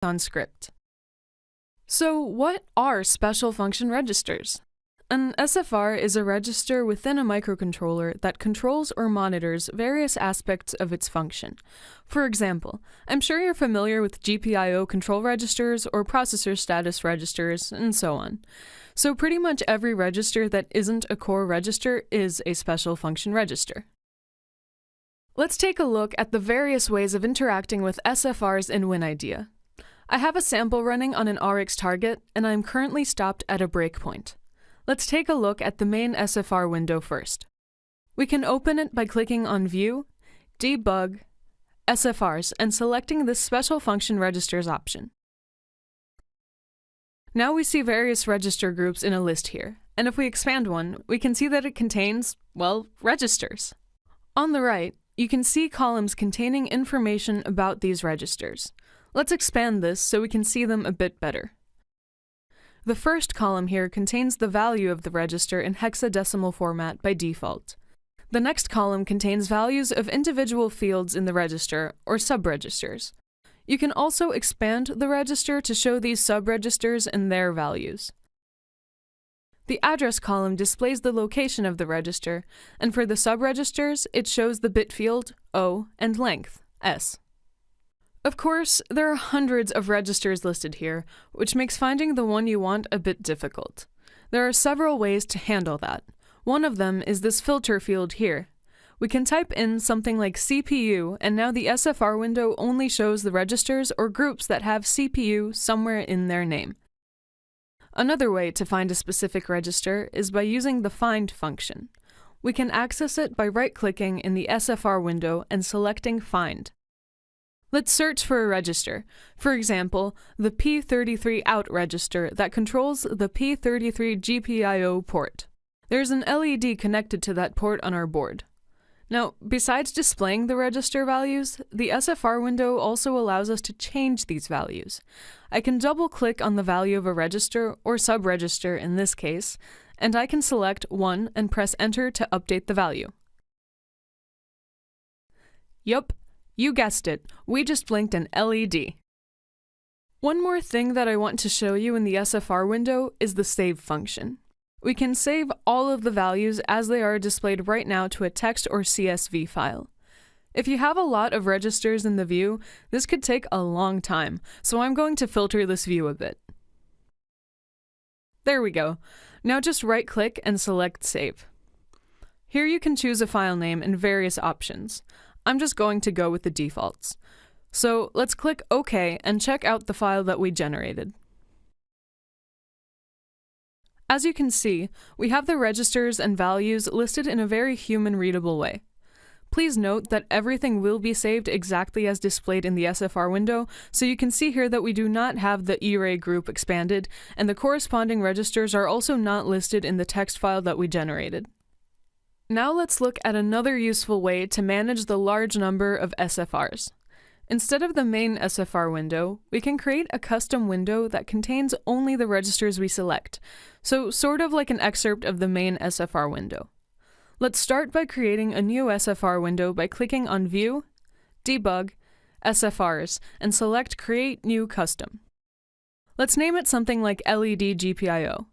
on script. So what are special function registers? An SFR is a register within a microcontroller that controls or monitors various aspects of its function. For example, I'm sure you're familiar with GPIO control registers or processor status registers, and so on. So pretty much every register that isn't a core register is a special function register. Let's take a look at the various ways of interacting with SFRs in winIDEA. I have a sample running on an RX target, and I'm currently stopped at a breakpoint. Let's take a look at the main SFR window first. We can open it by clicking on View, Debug, SFRs, and selecting this Special Function Registers option. Now we see various register groups in a list here, and if we expand one, we can see that it contains, well, registers. On the right, you can see columns containing information about these registers. Let's expand this so we can see them a bit better. The first column here contains the value of the register in hexadecimal format by default. The next column contains values of individual fields in the register, or subregisters. You can also expand the register to show these subregisters and their values. The address column displays the location of the register, and for the subregisters, it shows the bit field, O, and length, S. Of course, there are hundreds of registers listed here, which makes finding the one you want a bit difficult. There are several ways to handle that. One of them is this filter field here. We can type in something like CPU, and now the SFR window only shows the registers or groups that have CPU somewhere in their name. Another way to find a specific register is by using the find function. We can access it by right-clicking in the SFR window and selecting Find. Let's search for a register, for example, the P33 out register that controls the P33 GPIO port. There's an LED connected to that port on our board. Now, besides displaying the register values, the SFR window also allows us to change these values. I can double-click on the value of a register, or subregister in this case, and I can select 1 and press Enter to update the value. Yup. You guessed it, we just blinked an LED. One more thing that I want to show you in the SFR window is the save function. We can save all of the values as they are displayed right now to a text or CSV file. If you have a lot of registers in the view, this could take a long time, so I'm going to filter this view a bit. There we go. Now just right-click and select Save. Here you can choose a file name and various options. I'm just going to go with the defaults. So let's click OK and check out the file that we generated. As you can see, we have the registers and values listed in a very human-readable way. Please note that everything will be saved exactly as displayed in the SFR window, so you can see here that we do not have the array group expanded, and the corresponding registers are also not listed in the text file that we generated. Now let's look at another useful way to manage the large number of SFRs. Instead of the main SFR window, we can create a custom window that contains only the registers we select, so sort of like an excerpt of the main SFR window. Let's start by creating a new SFR window by clicking on View, Debug, SFRs, and select Create New Custom. Let's name it something like LED GPIO.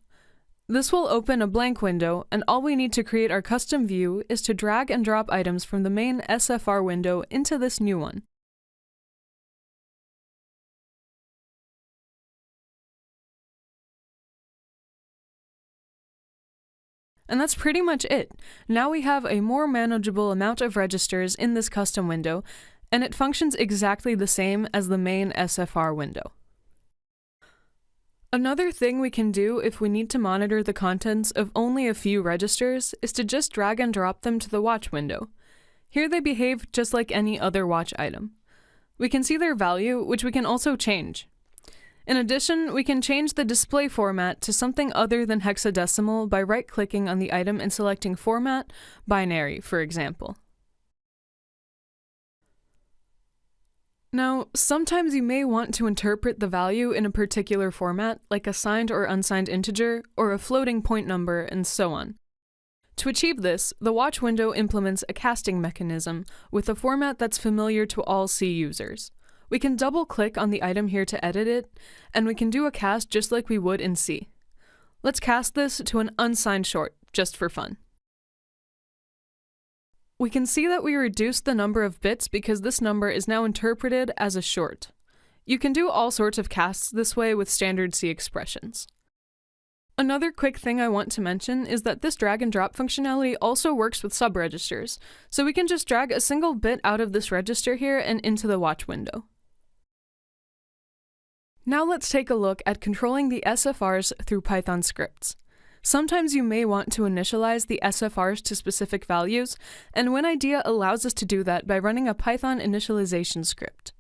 This will open a blank window, and all we need to create our custom view is to drag and drop items from the main SFR window into this new one. And that's pretty much it. Now we have a more manageable amount of registers in this custom window, and it functions exactly the same as the main SFR window. Another thing we can do if we need to monitor the contents of only a few registers is to just drag and drop them to the watch window. Here they behave just like any other watch item. We can see their value, which we can also change. In addition, we can change the display format to something other than hexadecimal by right-clicking on the item and selecting Format, Binary, for example. Now, sometimes you may want to interpret the value in a particular format, like a signed or unsigned integer, or a floating point number, and so on. To achieve this, the watch window implements a casting mechanism with a format that's familiar to all C users. We can double-click on the item here to edit it, and we can do a cast just like we would in C. Let's cast this to an unsigned short, just for fun. We can see that we reduced the number of bits because this number is now interpreted as a short. You can do all sorts of casts this way with standard C expressions. Another quick thing I want to mention is that this drag and drop functionality also works with subregisters, so we can just drag a single bit out of this register here and into the watch window. Now let's take a look at controlling the SFRs through Python scripts. Sometimes you may want to initialize the SFRs to specific values, and winIDEA allows us to do that by running a Python initialization script.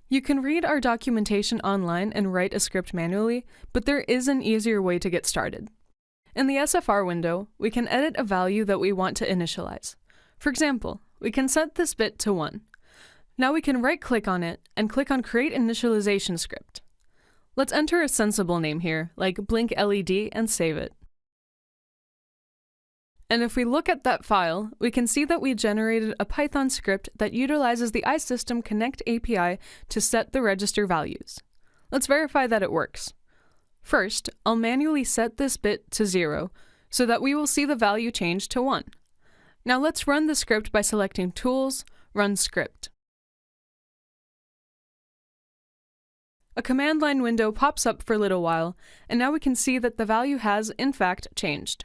You can read our documentation online and write a script manually, but there is an easier way to get started. In the SFR window, we can edit a value that we want to initialize. For example, we can set this bit to 1. Now we can right-click on it and click on Create Initialization Script. Let's enter a sensible name here, like Blink LED, and save it. And if we look at that file, we can see that we generated a Python script that utilizes the iSystem Connect API to set the register values. Let's verify that it works. First, I'll manually set this bit to 0, so that we will see the value change to 1. Now let's run the script by selecting Tools, Run Script. A command line window pops up for a little while, and now we can see that the value has, in fact, changed.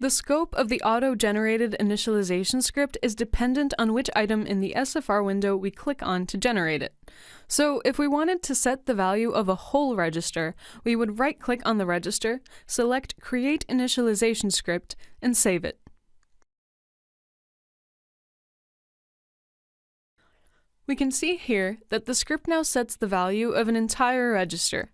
The scope of the auto-generated initialization script is dependent on which item in the SFR window we click on to generate it. So if we wanted to set the value of a whole register, we would right-click on the register, select Create Initialization Script, and save it. We can see here that the script now sets the value of an entire register.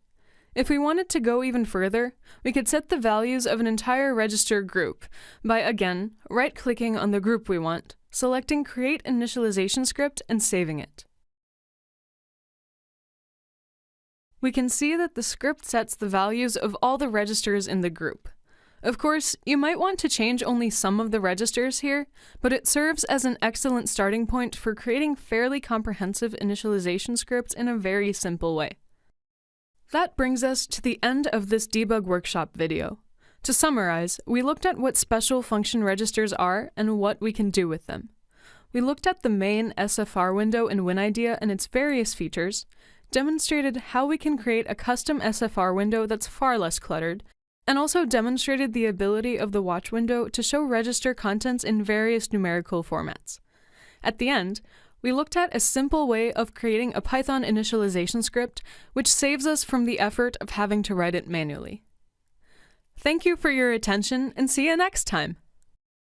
If we wanted to go even further, we could set the values of an entire register group by, again, right-clicking on the group we want, selecting Create Initialization Script, and saving it. We can see that the script sets the values of all the registers in the group. Of course, you might want to change only some of the registers here, but it serves as an excellent starting point for creating fairly comprehensive initialization scripts in a very simple way. That brings us to the end of this debug workshop video. To summarize, we looked at what special function registers are and what we can do with them. We looked at the main SFR window in winIDEA and its various features, demonstrated how we can create a custom SFR window that's far less cluttered, and also demonstrated the ability of the watch window to show register contents in various numerical formats. At the end, we looked at a simple way of creating a Python initialization script, which saves us from the effort of having to write it manually. Thank you for your attention, and see you next time!